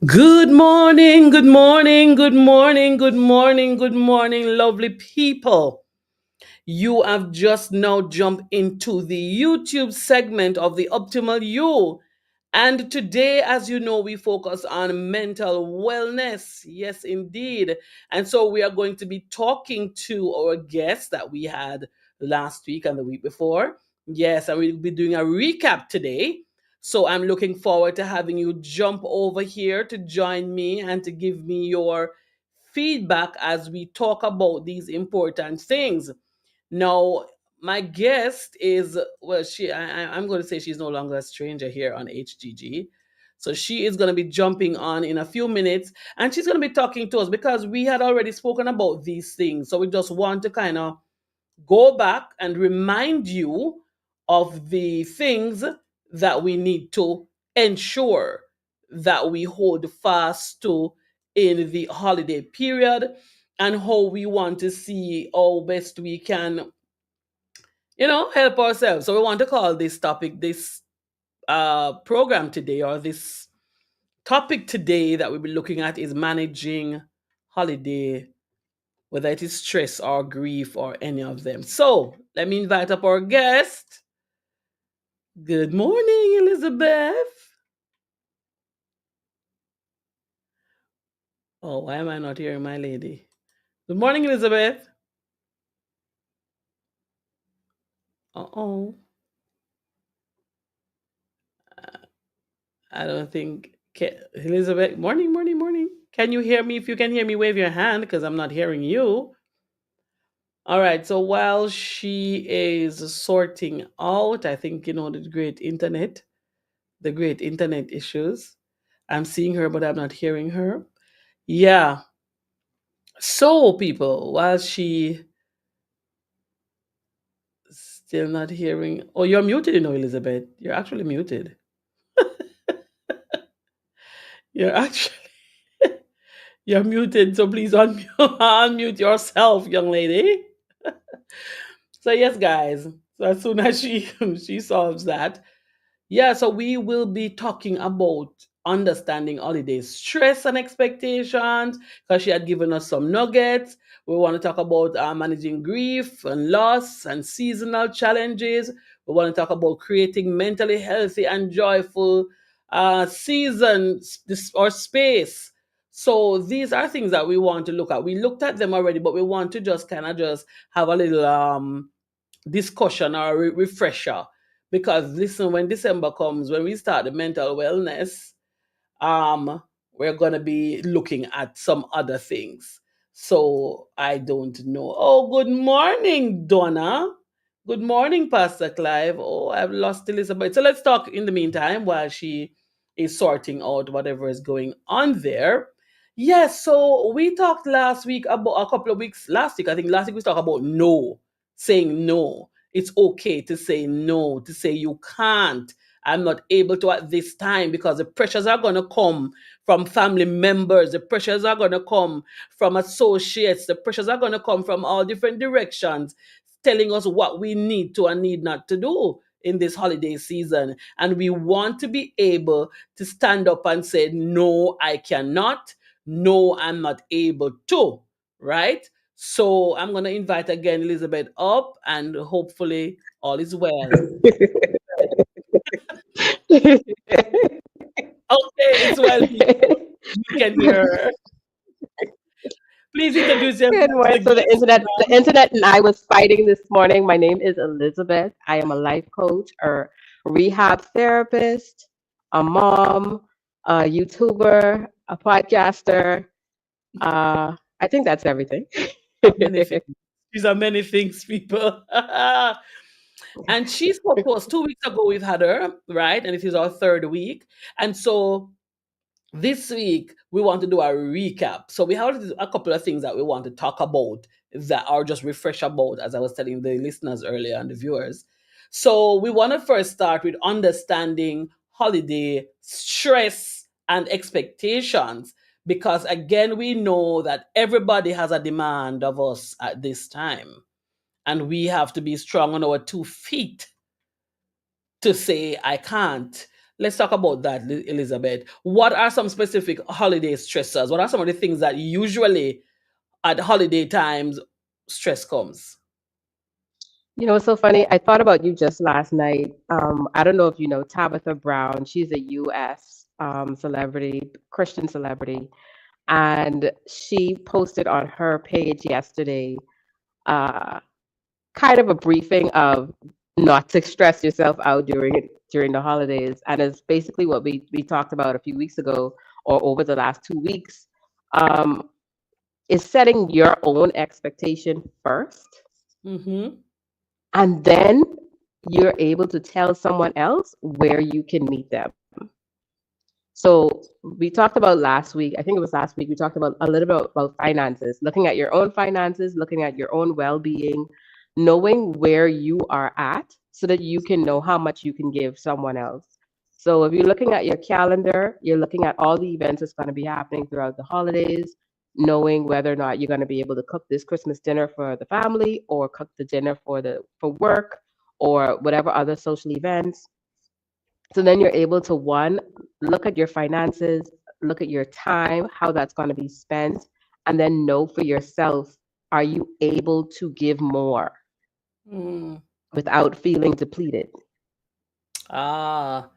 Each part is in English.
Good morning, good morning, good morning, good morning, good morning, lovely people. You have just now jumped into the YouTube segment of the Optimal You. And today, as you know, we focus on mental wellness. Yes, indeed. And so we are going to be talking to our guests that we had last week and the week before. Yes, and we'll be doing a recap today. So I'm looking forward to having you jump over here to join me and to give me your feedback as we talk about these important things. Now, my guest is, well, I'm going to say she's no longer a stranger here on HGG. So she is going to be jumping on in a few minutes and she's going to be talking to us because we had already spoken about these things. So we just want to kind of go back and remind you of the things that we need to ensure that we hold fast to in the holiday period and how we want to see how best we can help ourselves. So we want to call this topic, this program today, or this topic today that we'll be looking at is managing holiday, whether it is stress or grief or any of them. So let me invite up our guest. Good morning, Elizabeth. Oh, why am I not hearing my lady? Good morning, Elizabeth. Uh-oh. I don't think Elizabeth. Morning, morning, morning. Can you hear me? If you can hear me, wave your hand because I'm not hearing you. All right. So while she is sorting out, I think the great internet issues. I'm seeing her, but I'm not hearing her. Yeah. So people, while she still not hearing. Oh, you're muted, Elizabeth. You're actually muted. You're actually you're muted. So please unmute, unmute yourself, young lady. So yes, guys. So as soon as she she solves that, yeah, so we will be talking about understanding holiday stress and expectations because she had given us some nuggets. We want to talk about managing grief and loss and seasonal challenges. We want to talk about creating mentally healthy and joyful seasons or space. So these are things that we want to look at. We looked at them already, but we want to just kind of just have a little discussion or refresher because listen, when December comes, when we start the mental wellness, we're gonna be looking at some other things. So I don't know. Oh, good morning, Donna. Good morning, Pastor Clive. Oh, I've lost Elizabeth. So let's talk in the meantime while she is sorting out whatever is going on there. Yes, so we talked last week about a couple of weeks last week. I think last week we talked about no, saying no. It's okay to say no, to say you can't. I'm not able to at this time because the pressures are going to come from family members. The pressures are going to come from associates. The pressures are going to come from all different directions, telling us what we need to and need not to do in this holiday season. And we want to be able to stand up and say, no, I cannot. No, I'm not able to. Right? So I'm going to invite again Elizabeth up and hopefully all is well. Okay, it's well. You can hear her. Please introduce yourself Good to morning. the So the guests. internet and I was fighting this morning. My name is Elizabeth. I am a life coach or rehab therapist, a mom, a YouTuber, a podcaster. I think that's everything. Many things. These are many things, people. And she spoke to us 2 weeks ago. We've had her, right? And it is our third week. And so this week we want to do a recap. So we have a couple of things that we want to talk about that are just refresh about, as I was telling the listeners earlier and the viewers. So we want to first start with understanding holiday stress and expectations because again we know that everybody has a demand of us at this time and we have to be strong on our 2 feet to say I can't. Let's talk about that, Elizabeth. What are some specific holiday stressors? What are some of the things that usually at holiday times stress comes? You know, it's so funny. I thought about you just last night. I don't know if you know Tabitha Brown. She's a U.S. Celebrity, Christian celebrity, and she posted on her page yesterday, uh, kind of a briefing of not to stress yourself out during the holidays, and it's basically what we talked about a few weeks ago or over the last 2 weeks. Um, is setting your own expectation first, Mm-hmm. and then you're able to tell someone else where you can meet them. So we talked about last week, I think it was last week, we talked about a little bit about finances, looking at your own finances, looking at your own well-being, knowing where you are at so that you can know how much you can give someone else. So if you're looking at your calendar, you're looking at all the events that's going to be happening throughout the holidays, knowing whether or not you're going to be able to cook this Christmas dinner for the family or cook the dinner for work or whatever other social events. So then you're able to, one, look at your finances, look at your time, how that's going to be spent, and then know for yourself, are you able to give more Mm. without feeling depleted? Ah,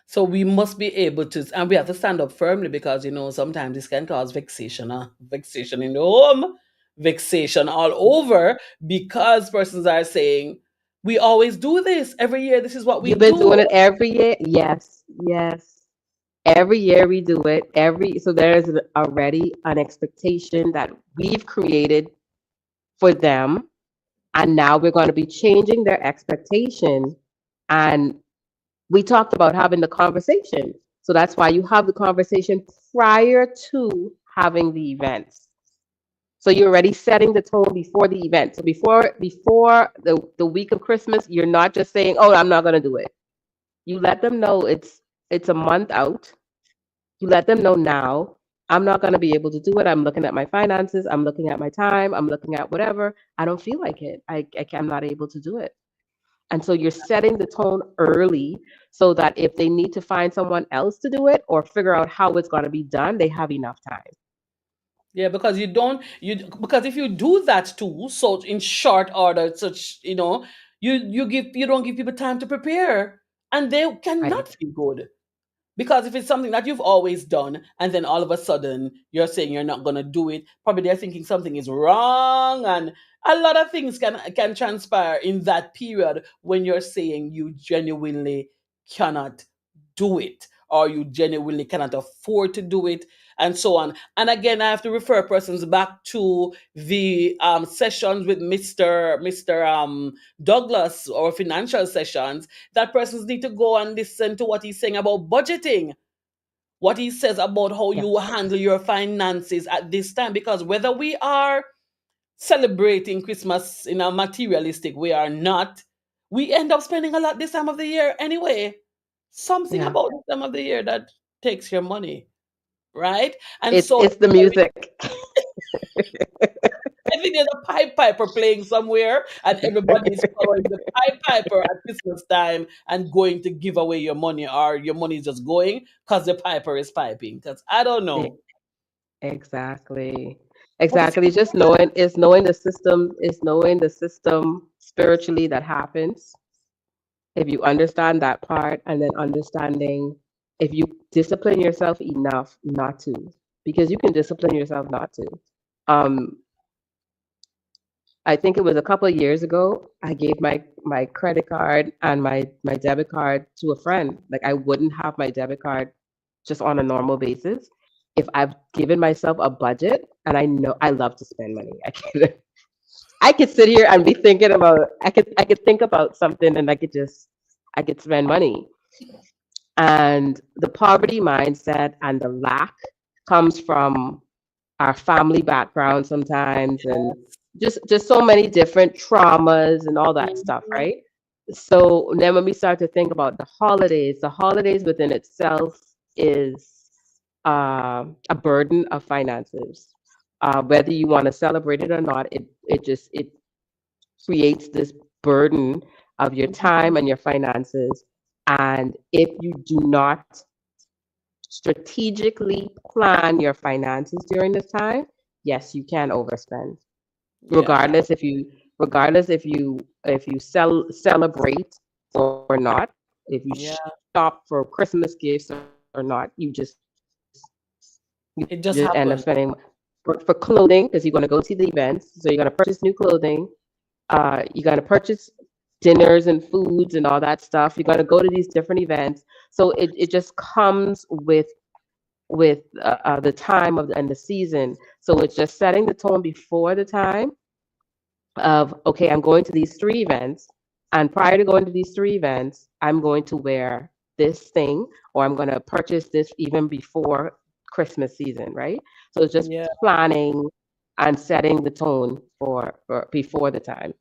so we must be able to, and we have to stand up firmly because sometimes this can cause vexation, vexation in the home, vexation all over because persons are saying, "We always do this every year. This is what we You've been do." doing it every year? Yes, yes. Every year we do it. So there's already an expectation that we've created for them, and now we're going to be changing their expectation. And we talked about having the conversation. So that's why you have the conversation prior to having the events. So you're already setting the tone before the event. So before the week of Christmas, you're not just saying, "Oh, I'm not going to do it." You let them know it's a month out. You let them know now, I'm not going to be able to do it. I'm looking at my finances. I'm looking at my time. I'm looking at whatever. I don't feel like it. I'm not able to do it. And so you're setting the tone early so that if they need to find someone else to do it or figure out how it's going to be done, they have enough time. Yeah, because because if you do that too, so in short order, such you don't give people time to prepare, and they cannot Right. feel good. Because if it's something that you've always done, and then all of a sudden you're saying you're not gonna do it, probably they're thinking something is wrong, and a lot of things can transpire in that period when you're saying you genuinely cannot do it, or you genuinely cannot afford to do it, and so on. And again, I have to refer persons back to the sessions with Mr. Douglas, or financial sessions, that persons need to go and listen to what he's saying about budgeting, what he says about how Yeah. you handle your finances at this time. Because whether we are celebrating Christmas in a materialistic way or not, we end up spending a lot this time of the year anyway. Something Yeah. about this time of the year that takes your money, right? And It's so it's the music. I think there's a Pied Piper playing somewhere, and everybody's following the Pied Piper at Christmas time and going to give away your money, or your money is just going because the Piper is piping. Because I don't E- know. Exactly. But it's Exactly. Just knowing is knowing the system is knowing the system spiritually that happens. If you understand that part, and then understanding if you discipline yourself enough not to, because you can discipline yourself not to. Um, I think it was a couple of years ago, I gave my credit card and my debit card to a friend. Like I wouldn't have my debit card just on a normal basis. If I've given myself a budget, and I know I love to spend money. I could sit here and be thinking about I could think about something, and I could spend money. And the poverty mindset and the lack comes from our family background sometimes, and just so many different traumas and all that stuff, Mhm. right? So then when we start to think about the holidays within itself is a burden of finances. Whether you want to celebrate it or not, it creates this burden of your time and your finances. And if you do not strategically plan your finances during this time, yes, you can overspend. Yeah. Regardless if you celebrate or not, if you Yeah. shop for Christmas gifts or not, you just end up It just spending happened. for clothing because you're going to go to the events. So you're going to purchase new clothing. You're going to purchase dinners and foods and all that stuff. You're going to go to these different events. So it just comes with the time of and the season. So it's just setting the tone before the time of, okay, I'm going to these three events, and prior to going to these three events, I'm going to wear this thing, or I'm going to purchase this even before Christmas season, right? So it's just Yeah. planning and setting the tone for before the time.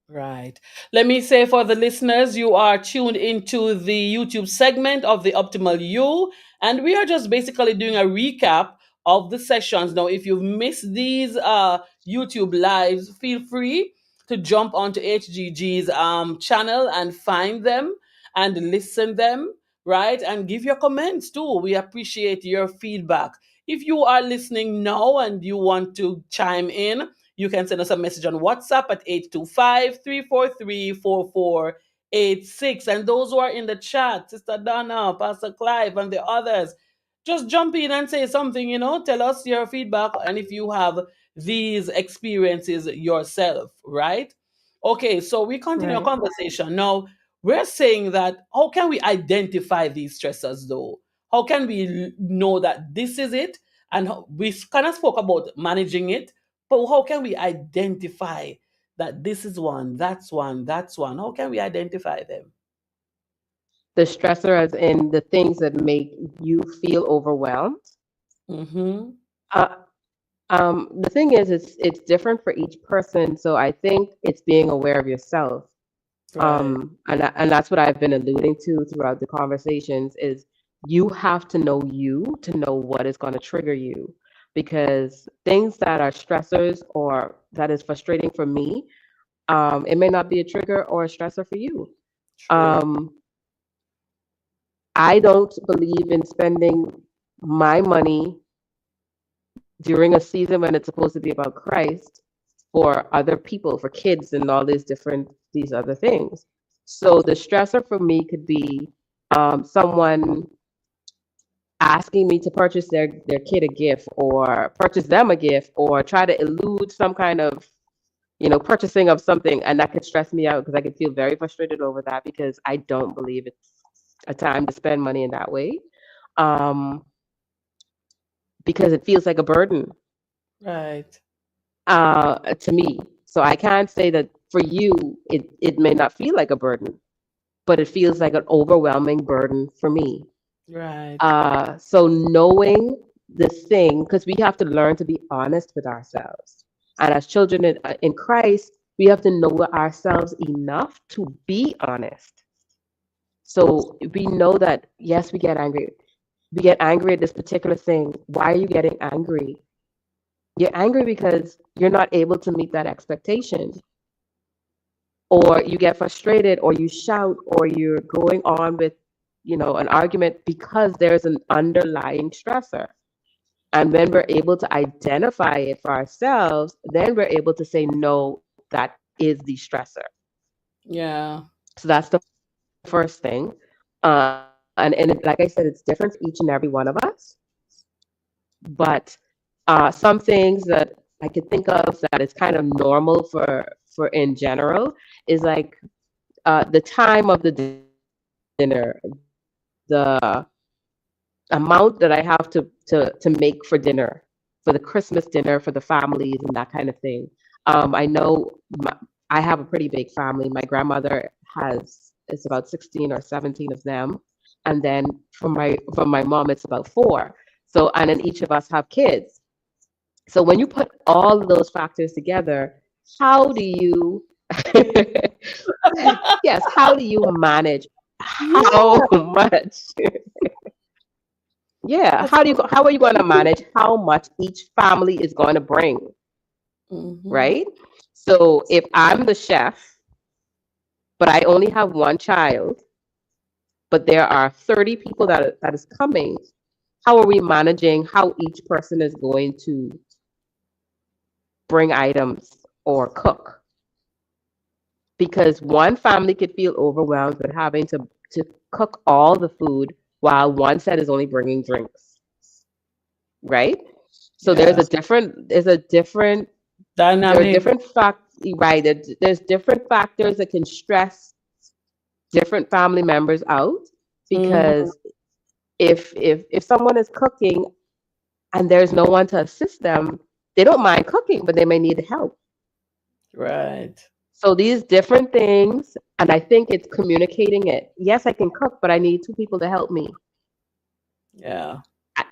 Right. Let me say for the listeners, you are tuned into the YouTube segment of the Optimal You, and we are just basically doing a recap of the sessions. Now, if you've missed these YouTube lives, feel free to jump onto HGG's channel and find them and listen them, right? And give your comments too. We appreciate your feedback. If you are listening now and you want to chime in, you can send us a message on WhatsApp at 825-343-4486. And those who are in the chat, Sister Donna, Pastor Clive, and the others, just jump in and say something, tell us your feedback and if you have these experiences yourself, right? Okay, so we continue our Right. conversation. Now, we're saying that how can we identify these stressors though? How can we know that this is it? And we kind of spoke about managing it, but how can we identify that this is one, that's one, that's one? How can we identify them? The stressor, as in the things that make you feel overwhelmed. Mm-hmm. Uh, the thing is, it's different for each person. So I think it's being aware of yourself. Right. And that's what I've been alluding to throughout the conversations is you have to know you to know what is going to trigger you, because things that are stressors or that is frustrating for me, it may not be a trigger or a stressor for you. True. Um, I don't believe in spending my money during a season when it's supposed to be about Christ for other people, for kids and all these other things. So the stressor for me could be someone asking me to purchase their kid a gift or purchase them a gift or try to elude some kind of purchasing of something, and that could stress me out because I could feel very frustrated over that because I don't believe it's a time to spend money in that way, um, because it feels like a burden Right. to me. So I can't say that for you it may not feel like a burden, but it feels like an overwhelming burden for me. Right. So knowing this thing, because we have to learn to be honest with ourselves, and as children in Christ, we have to know ourselves enough to be honest. So we know that yes, we get angry. We get angry at this particular thing. Why are you getting angry? You're angry because you're not able to meet that expectation, or you get frustrated, or you shout, or you're going on with, an argument because there's an underlying stressor. And when we're able to identify it for ourselves, then we're able to say, no, that is the stressor. Yeah. So that's the first thing. And like I said, it's different for each and every one of us. But some things that I could think of that is kind of normal for in general is like the time of the dinner, the amount that I have to make for dinner, for the Christmas dinner, for the families and that kind of thing. I know I have a pretty big family. My grandmother has it's about 16 or 17 of them, and then from my mom it's about four. So and then each of us have kids. So when you put all of those factors together, how do you yes, how do you manage how Yeah. much yeah, That's so how are you going to manage how much each family is going to bring, mm-hmm. right? So if I'm the chef, but I only have one child, but there are 30 people that is coming. How are we managing how each person is going to bring items or cook? Because one family could feel overwhelmed with having to cook all the food while one set is only bringing drinks, right? So Yeah. there are Dynamic. different right? There's different factors that can stress different family members out Hmm. because if someone is cooking and there's no one to assist them, they don't mind cooking, but they may need help. Right. So these different things, and I think it's communicating it. Yes, I can cook, but I need two people to help me. Yeah.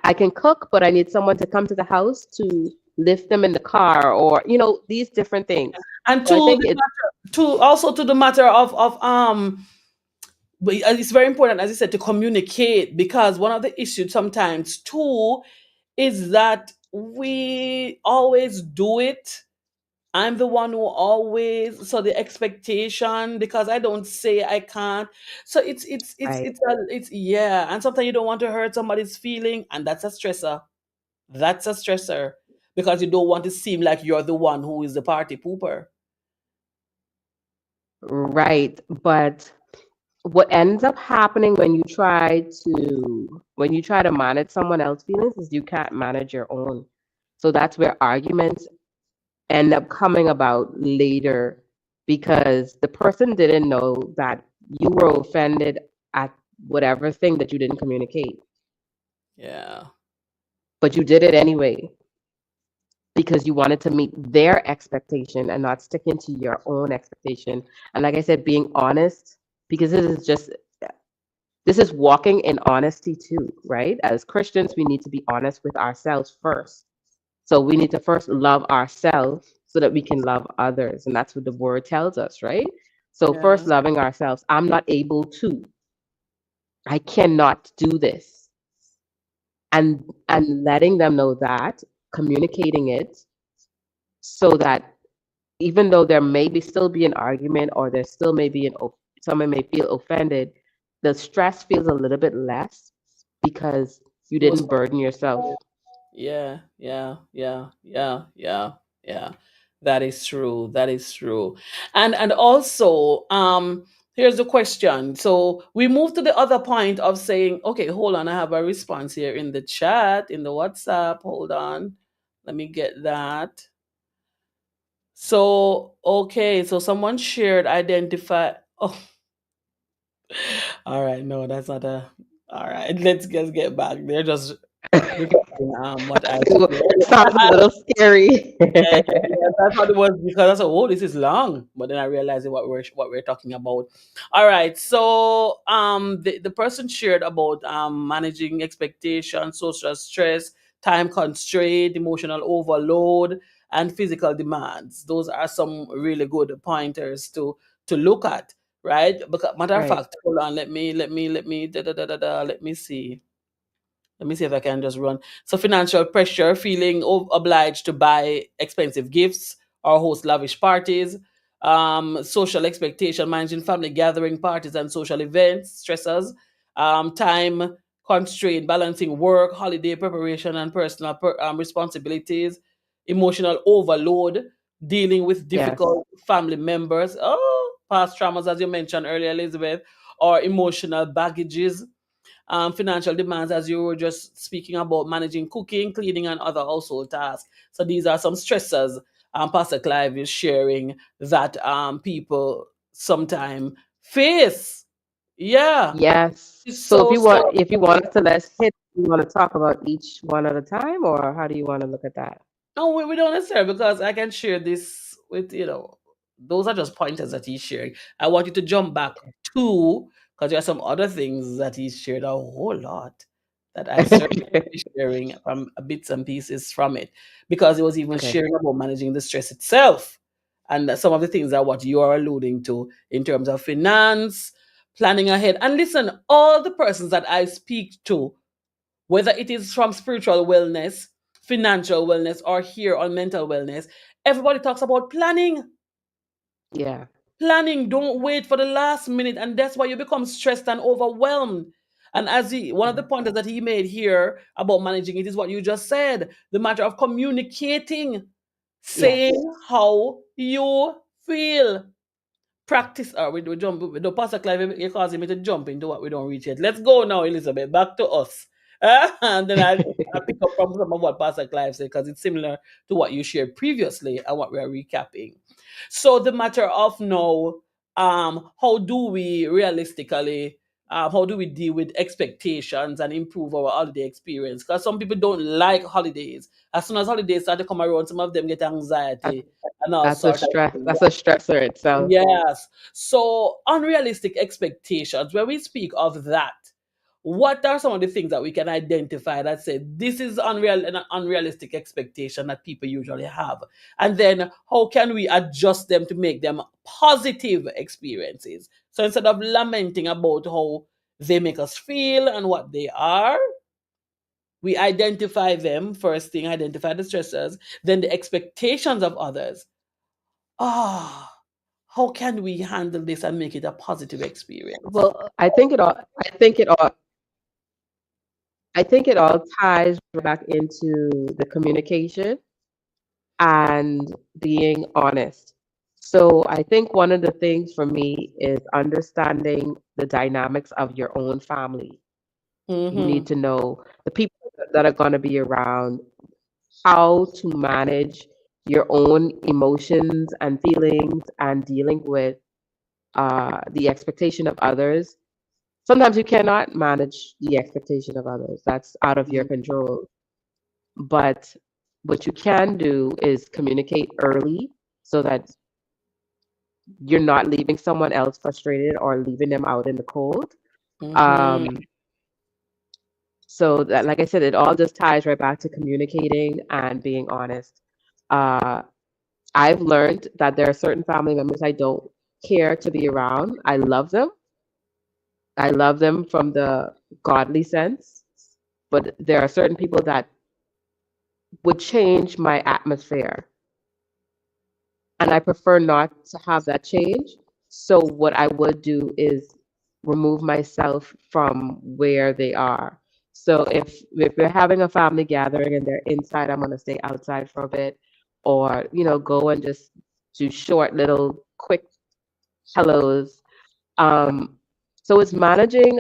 I can cook, but I need someone to come to the house to lift them in the car, or these different things. And So I think it's to also to the matter of but it's very important, as you said, to communicate, because one of the issues sometimes too is that we always do it. I'm the one who always, so the expectation, because I don't say I can't. So right. it's yeah, and sometimes you don't want to hurt somebody's feeling, and that's a stressor. That's a stressor because you don't want to seem like you're the one who is the party pooper. Right. But what ends up happening when you try to manage someone else's feelings is you can't manage your own. So that's where arguments end up coming about later because the person didn't know that you were offended at whatever thing that you didn't communicate, Yeah. but you did it anyway because you wanted to meet their expectation and not sticking to your own expectation. And like I said, being honest, because this is walking in honesty too, right? As Christians, we need to be honest with ourselves first. So we need to first love ourselves so that we can love others. And that's what the word tells us, right? So first Yeah. loving ourselves. I'm not able to. I cannot do this. And letting them know that, communicating it so that even though there may be still be an argument or there still may be someone may feel offended, the stress feels a little bit less because you It was. didn't burden yourself. Yeah, yeah, yeah, yeah, yeah, yeah. That is true. That is true. And also, here's the question. So we move to the other point of saying, okay, hold on, I have a response here in the chat, in the WhatsApp. Hold on. Let me get that. So, okay, so someone shared identify. Oh, all right, no, that's not a. All right, let's get back. They're just repeating what I It shared. sounds a little scary. Yeah, yeah, yeah. I thought it was because I said, "Oh, this is long," but then I realized what we're talking about. All right, so the person shared about managing expectations, social stress, time constraint, emotional overload, and physical demands. Those are some really good pointers to look at, right? Because matter of Right. fact, hold on, let me let me see. Let me see if I can just run. So, financial pressure, feeling obliged to buy expensive gifts or host lavish parties, social expectation, managing family gathering parties and social events, stressors, time constraint, balancing work, holiday preparation, and personal responsibilities, emotional overload, dealing with Yes. difficult family members, past traumas, as you mentioned earlier, Elizabeth, or emotional baggages, financial demands, as you were just speaking about, managing cooking, cleaning, and other household tasks. So these are some stressors. Pastor Clive is sharing that people sometimes face. Yeah, Yes. it's So so so. if you want us to let's hit, you want to talk about each one at a time, or how do you want to look at that? No, we don't necessarily, because I can share this with, those are just pointers that he's sharing. I want you to jump back to, because there are some other things that he's shared a whole lot that I certainly be sharing from bits and pieces from it, because he was even Okay. sharing about managing the stress itself. And some of the things are what you are alluding to in terms of finance, planning ahead. And listen, all the persons that I speak to, whether it is from spiritual wellness, financial wellness, or here on mental wellness, everybody talks about planning. Yeah. Planning, don't wait for the last minute, and that's why you become stressed and overwhelmed. And as one of the Yeah. pointers that he made here about managing it is what you just said, the matter of communicating, saying Yes. how you feel. Practice, we jump, the Pastor Clive, you causing me to jump into what we don't reach yet. Let's go now, Elizabeth, back to us. And then I'll pick up from some of what Pastor Clive said, because it's similar to what you shared previously and what we are recapping. So the matter of now, how do we realistically, how do we deal with expectations and improve our holiday experience? Because some people don't like holidays. As soon as holidays start to come around, some of them get That, anxiety and all that's a sorts of stress. things. That's a stressor itself. Yes. So unrealistic expectations, when we speak of that, what are some of the things that we can identify that say this is an unrealistic expectation that people usually have? And then how can we adjust them to make them positive experiences? So instead of lamenting about how they make us feel and what they are, we identify them first thing, identify the stressors, then the expectations of others. Ah, how can we handle this and make it a positive experience? Well, I think it all ties back into the communication and being honest. So I think one of the things for me is understanding the dynamics of your own family. You need Mm-hmm. to know the people that are going to be around, how to manage your own emotions and feelings and dealing with the expectation of others. Sometimes you cannot manage the expectation of others. That's out of your control. But what you can do is communicate early so that you're not leaving someone else frustrated or leaving them out in the cold. Mm-hmm. Um, so that, like I said, it all just ties right back to communicating and being honest. Uh, I've learned that there are certain family members I don't care to be around. I love them. I love them from the godly sense, but there are certain people that would change my atmosphere. And I prefer not to have that change. So what I would do is remove myself from where they are. So if we're having a family gathering and they're inside, I'm gonna stay outside for a bit, or go and just do short little quick hellos. Um, so it's managing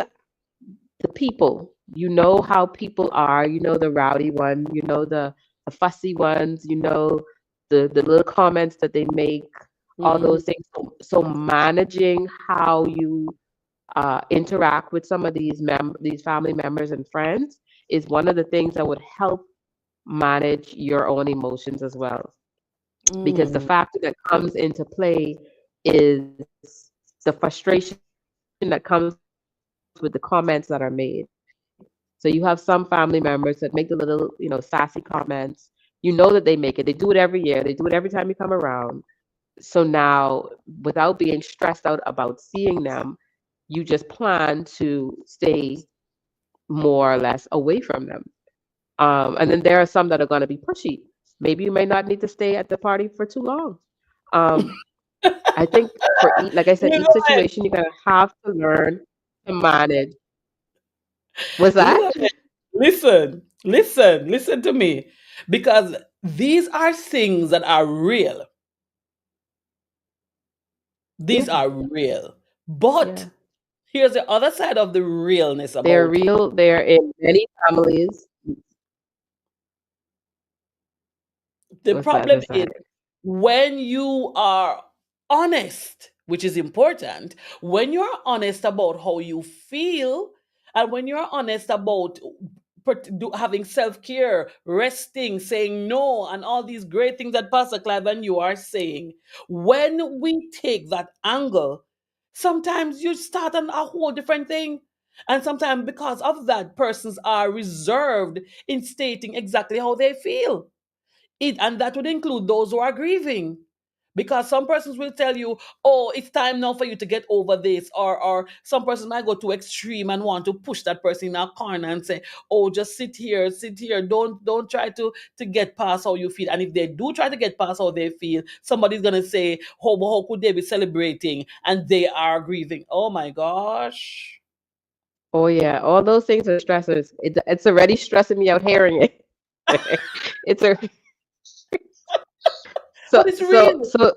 the people. You know how people are. You know the rowdy one. You know the fussy ones. You know the little comments that they make. All Mm-hmm. those things. So managing how you interact with some of these family members and friends is one of the things that would help manage your own emotions as well. Because the Mm. factor that comes into play is the frustration that comes with the comments that are made. So you have some family members that make the little, sassy comments. You know that they make it. They do it every year. They do it every time you come around. So now, without being stressed out about seeing them, you just plan to stay more or less away from them. And then there are some that are going to be pushy. Maybe you may not need to stay at the party for too long. Um, I think for like I said, You each know what? situation you're going to have to learn to manage. Was that? Elizabeth, listen to me. Because these are things that are real. These Yeah, are real. But yeah. here's the other side of the realness They're about it. real. They're in many families. The What's that? problem What's is that? when you are honest, which is important, when you're honest about how you feel, and when you're honest about having self care, resting, saying no, and all these great things that Pastor Clive and you are saying, when we take that angle, sometimes you start on a whole different thing. And sometimes because of that, persons are reserved in stating exactly how they feel. And that would include those who are grieving. Because some persons will tell you, oh, it's time now for you to get over this, or some person might go to extreme and want to push that person in a corner and say, oh, just sit here, don't try to get past how you feel. And if they do try to get past how they feel, somebody's gonna say, oh, but how could they be celebrating and they are grieving? Oh my gosh. Oh yeah, all those things are stressors. It's already stressing me out hearing it. It's a But so it's so real. so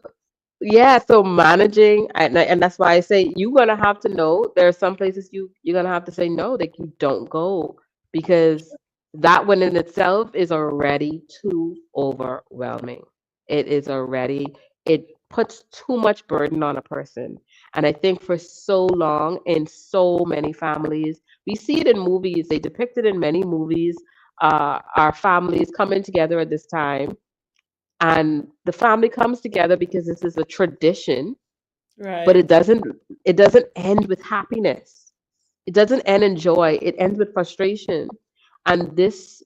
yeah, so managing, and that's why I say you're gonna have to know there are some places you're gonna have to say no, that you don't go, because that one in itself is already too overwhelming. It is already, it puts too much burden on a person. And I think for so long in so many families, we see it in movies, they depict it in many movies, our families coming together at this time, and the family comes together because this is a tradition, but Right. it doesn't end with happiness, it doesn't end in joy, it ends with frustration. And this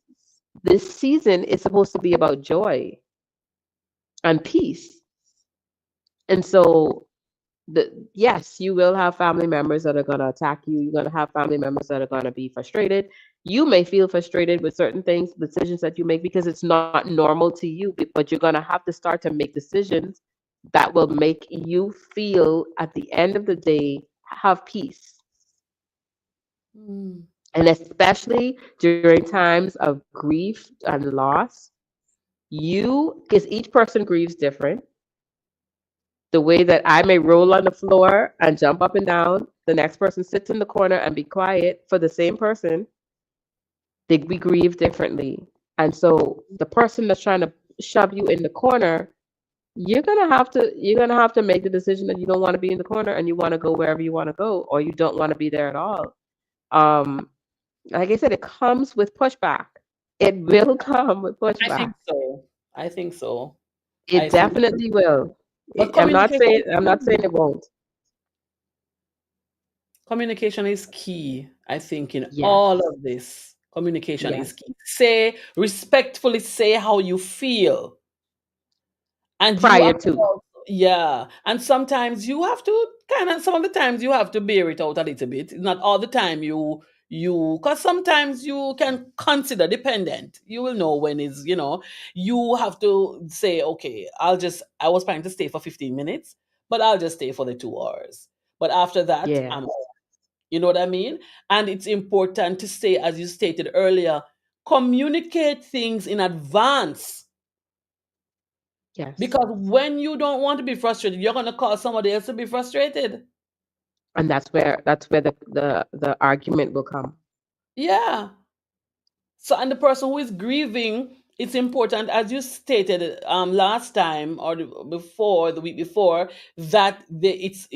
season is supposed to be about joy and peace. And so yes, you will have family members that are going to attack you, you're going to have family members that are going to be frustrated, you may feel frustrated with certain things, decisions that you make, because it's not normal to you, but you're going to have to start to make decisions that will make you feel at the end of the day have peace. Mm. And especially during times of grief and loss, because each person grieves different. The way that I may roll on the floor and jump up and down, the next person sits in the corner and be quiet. For the same person, we grieve differently. And so the person that's trying to shove you in the corner, you're gonna have to make the decision that you don't want to be in the corner and you want to go wherever you want to go, or you don't want to be there at all. Um, like I said, it comes with pushback. It will come with I think pushback. so. I think so. It I think so. definitely will. But I'm not communication saying is I'm not key. saying it won't. Communication is key, I think, in all Yes. of this. Communication is Yes. key. Say, respectfully say how you feel. And you Prior have to to. also, yeah. And sometimes you have to kind of, some of the times you have to bear it out a little bit. Not all the time because sometimes you can consider dependent. You will know when is, you have to say, okay, I was planning to stay for 15 minutes, but I'll just stay for the 2 hours. But after that, I'm, Yes. you know what I mean? And it's important to say, as you stated earlier, communicate things in advance, Yes. because when you don't want to be frustrated, you're going to cause somebody else to be frustrated. And that's where the argument will come. Yeah. So, and the person who is grieving, it's important, as you stated last time, or the week before, that it's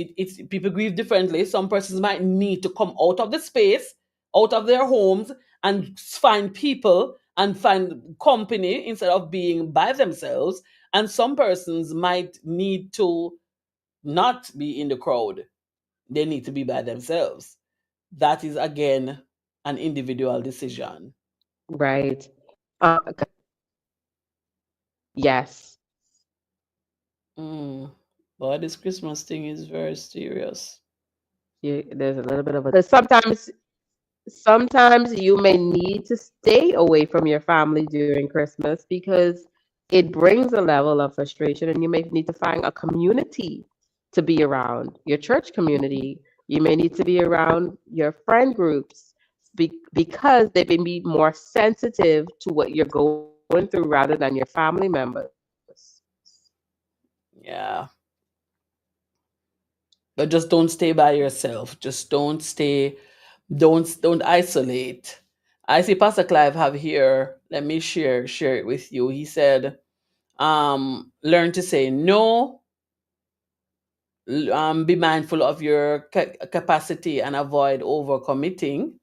people grieve differently. Some persons might need to come out of the space, out of their homes, and find people and find company instead of being by themselves. And some persons might need to not be in the crowd, they need to be by themselves. That is again an individual decision. Right. Yes. Mm. But this Christmas thing is very serious. There's a little bit of a, because sometimes you may need to stay away from your family during Christmas because it brings a level of frustration, and you may need to find a community to be around, your church community. You may need to be around your friend groups, because they may be more sensitive to what you're going through rather than your family members. Yeah. But just don't stay by yourself. Just don't stay, don't isolate. I see Pastor Clive have here. Let me share it with you. He said, learn to say no, be mindful of your capacity and avoid overcommitting.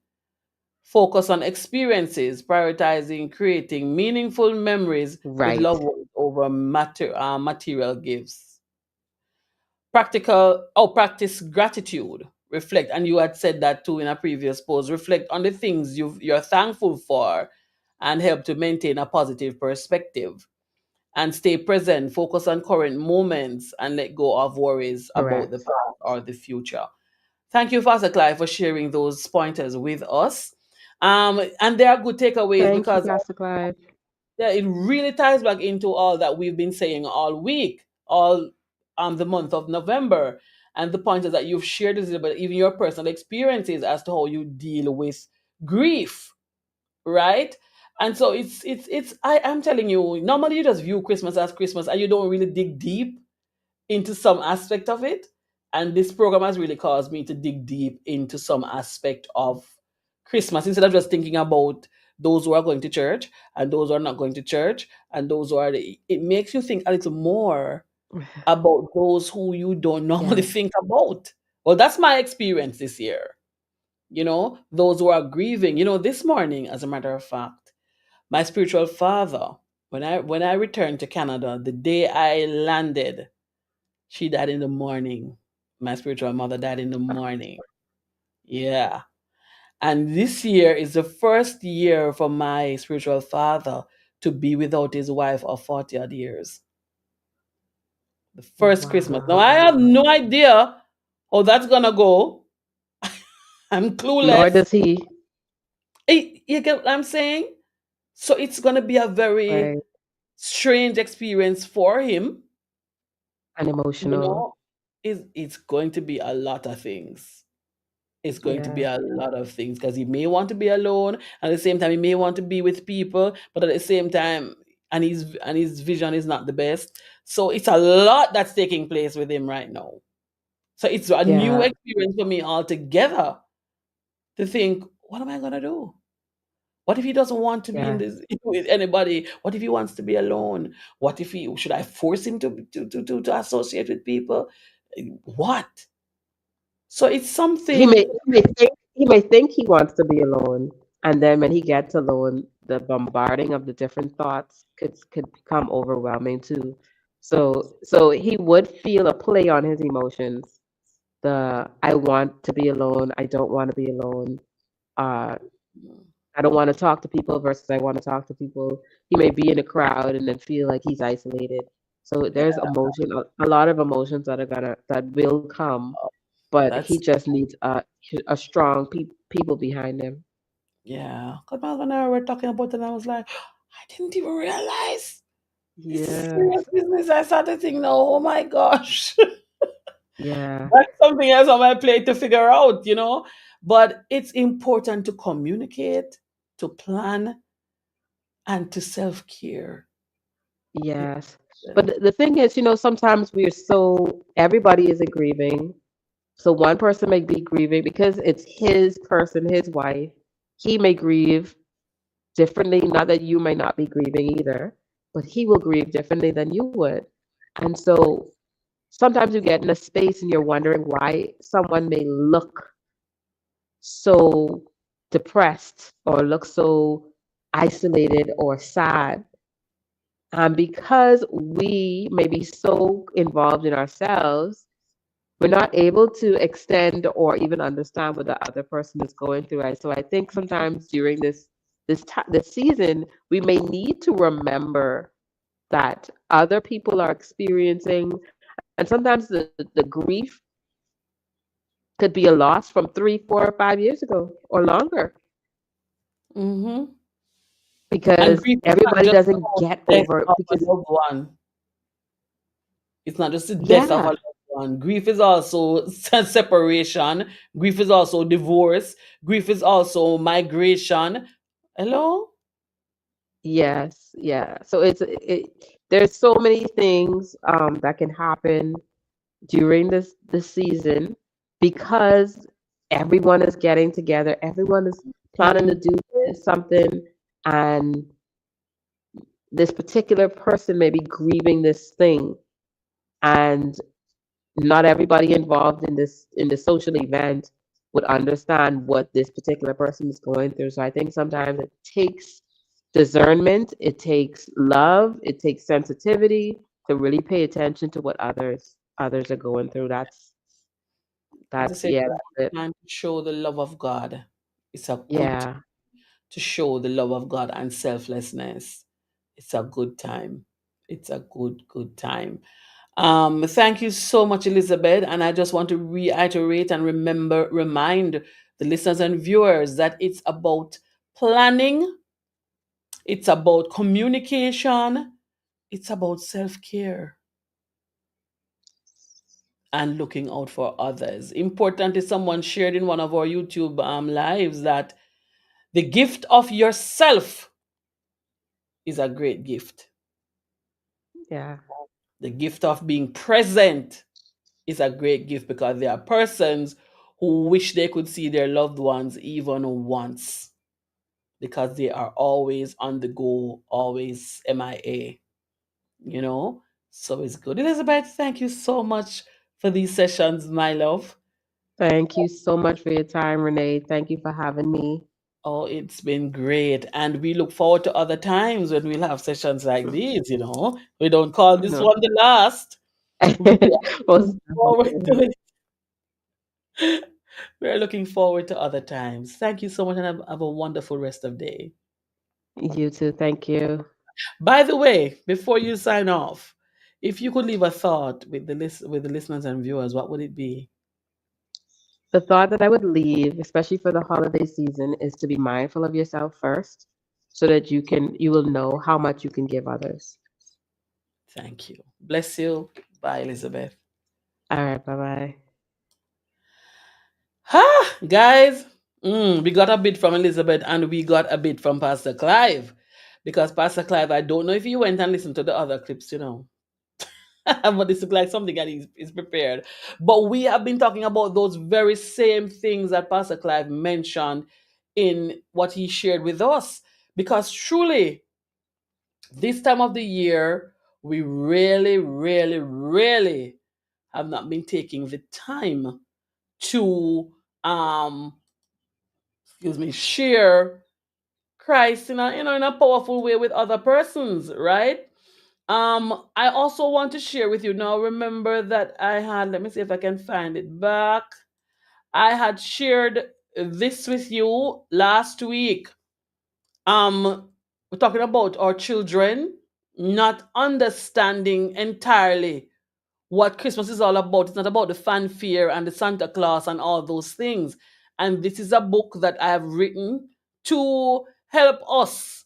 Focus on experiences, prioritizing creating meaningful memories with Right. loved ones over material gifts. Practice gratitude. Reflect, and you had said that too in a previous post. Reflect on the things you're thankful for, and help to maintain a positive perspective. and stay present, focus on current moments, and let go of worries about the Correct. past or the future. Thank you, Pastor Clive, for sharing those pointers with us. And they are good takeaways Thank you, because Pastor Clive. yeah, it really ties back into all that we've been saying all week, all the month of November, and the pointers that you've shared with us, but even your personal experiences as to how you deal with grief, right? And so it's I am telling you, normally you just view Christmas as Christmas and you don't really dig deep into some aspect of it. And this program has really caused me to dig deep into some aspect of Christmas instead of just thinking about those who are going to church and those who are not going to church and those who are it makes you think a little more about those who you don't normally Yes. think about. Well, that's my experience this year. Those who are grieving. This morning, as a matter of fact, my spiritual father, when I returned to Canada, the day I landed, she died in the morning. My spiritual mother died in the morning. Yeah. And this year is the first year for my spiritual father to be without his wife of 40 odd years. The first Christmas. Now, I Wow. have no idea how that's going to go. I'm Nor clueless. does he. You get what I'm saying? So it's going to be a very Right. strange experience for him. And You emotional. know, it's going to be a lot of things. It's going to be Yes. a lot of things because he may want to be alone. At the same time, he may want to be with people, but at the same time, and his vision is not the best. So it's a lot that's taking place with him right now. So it's a new Yeah. experience for me altogether to think, what am I gonna do? What if he doesn't want to be in Yes. this with anybody? What if he wants to be alone? What if he should I force him to associate with people? What? So it's He may something. he may think he wants to be alone, and then when he gets alone, the bombarding of the different thoughts could become overwhelming too. So he would feel a play on his emotions. The I want to be alone, I don't want to be alone. Uh, I don't want to talk to people versus I want to talk to people. He may be in a crowd and then feel like he's isolated. So Yeah, there's a lot of emotions that will come, but he that's just needs a strong people behind him. yeah. Because when I were talking about it, I was like, I didn't even realize this is serious Yes, business. I started thinking, oh my gosh, yeah, that's something else on my plate to figure out. But it's important to communicate, to plan, and to self care. yes. But the thing is, sometimes we're so everybody isn't grieving. So one person may be grieving because it's his person, his wife. He may grieve differently. Not that you may not be grieving either, but he will grieve differently than you would. And so sometimes you get in a space and you're wondering why someone may look so depressed or look so isolated or sad. Because we may be so involved in ourselves, we're not able to extend or even understand what the other person is going through. Right? So I think sometimes during this season, we may need to remember that other people are experiencing, and sometimes the grief could be a loss from 3, 4, or 5 years ago or longer Mm-hmm. And because grief is not everybody just doesn't about get the death over it of a because loved one. It's not just the death of a yeah, loved one. Grief is also separation. Grief is also divorce. Grief is also migration. Hello? yes, yeah. So there's so many things that can happen during this season because everyone is getting together, everyone is planning to Mm, do something, and this particular person may be grieving this thing, and not everybody involved in the social event would understand what this particular person is going through. So I think sometimes it takes discernment, it takes love, it takes sensitivity to really pay attention to what others are going through. as I That's said, yeah, it's a that's good it. time to show the love of God. It's a good time Yeah. to show the love of God and selflessness. It's a good time. It's a good time. Thank you so much, Elizabeth. And I just want to reiterate and remind the listeners and viewers that it's about planning, it's about communication, it's about self care and looking out for others. Importantly, someone shared in one of our YouTube lives that the gift of yourself is a great gift. Yeah. The gift of being present is a great gift because there are persons who wish they could see their loved ones even once because they are always on the go, always MIA, you know? So it's good. Elizabeth, thank you so much for these sessions, my love. Thank you so much for your time, Renee. Thank you for having me. Oh, it's been great. And we look forward to other times when we'll have sessions like these, you know. We don't call this No. one the last. We are looking Most forward definitely. to it. We're looking forward to other times. Thank you so much and have a wonderful rest of day. You too. Thank you. By the way, before you sign off, if you could leave a thought with with the listeners and viewers, what would it be? The thought that I would leave, especially for the holiday season, is to be mindful of yourself first so that you will know how much you can give others. Thank you. Bless you. Bye, Elizabeth. All right, bye-bye. Ha, guys. We got a bit from Elizabeth and we got a bit from Pastor Clive. Because Pastor Clive, I don't know if you went and listened to the other clips, you know. But this looks like something that is prepared. But we have been talking about those very same things that Pastor Clive mentioned in what he shared with us. Because truly, this time of the year, we really, really, really have not been taking the time to excuse me, share Christ in a in a powerful way with other persons, right? I also want to share with you now. Remember that I had, let me see if I can find it back. I had shared this with you last week. We're talking about our children not understanding entirely what Christmas is all about. It's not about the fanfare and the Santa Claus and all those things. And this is a book that I have written to help us,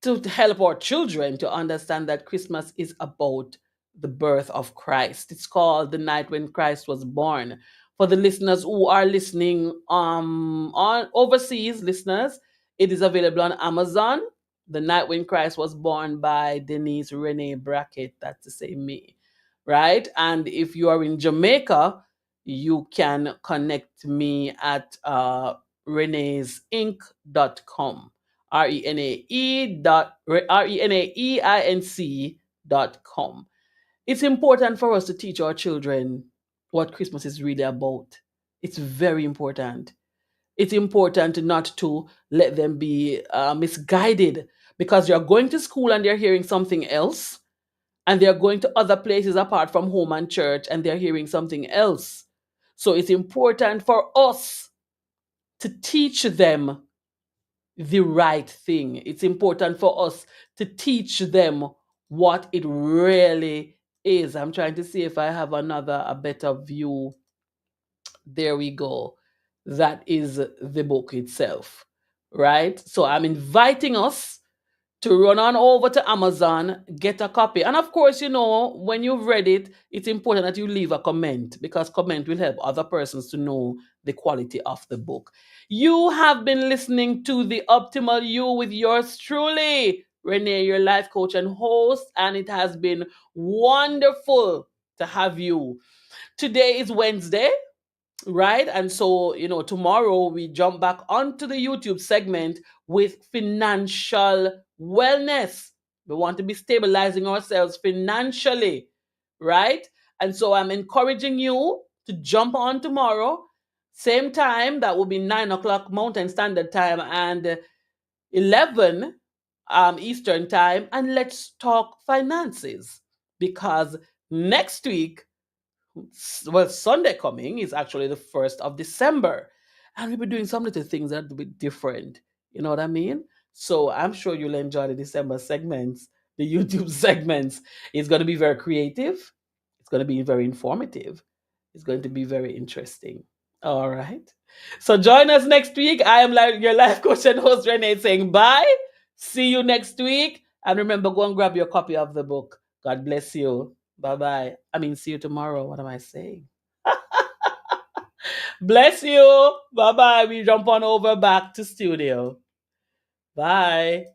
to help our children to understand that Christmas is about the birth of Christ. It's called The Night When Christ Was Born. For the listeners who are listening on overseas listeners, it is available on Amazon. The Night When Christ Was Born by Denise Renae Brackett. That's to say me, right? And if you are in Jamaica, you can connect me at renaesinc.com. RENAE.RENAEINC.com. It's important for us to teach our children what Christmas is really about. It's very important. It's important not to let them be misguided because you're going to school and they're hearing something else, and they're going to other places apart from home and church and they're hearing something else. So it's important for us to teach them the right thing. It's important for us to teach them what it really is. I'm trying to see if I have a better view. There we go. That is the book itself, right? So I'm inviting us to run on over to Amazon, get a copy. And of course, you know, when you've read it, it's important that you leave a comment because comment will help other persons to know the quality of the book. You have been listening to The Optimal You with yours truly, Renee, your life coach and host, and it has been wonderful to have you. Today is Wednesday, right? And so, you know, tomorrow we jump back onto the YouTube segment with financial wellness. We want to be stabilizing ourselves financially, right? And so I'm encouraging you to jump on tomorrow, same time. That will be 9 o'clock Mountain Standard Time and 11 Eastern Time. And let's talk finances because next week, well, Sunday coming is actually the 1st of December. And we'll be doing some little things that will be different. You know what I mean? So I'm sure you'll enjoy the December segments the YouTube segments. It's going to be very creative. It's going to be very informative. It's going to be very interesting. All right. So join us next week. I am your life coach and host, Renae, saying bye. See you next week. And remember, go and grab your copy of the book. God bless you. Bye bye. I mean, see you tomorrow. What am I saying? Bless you. Bye bye. We jump on over back to studio. Bye.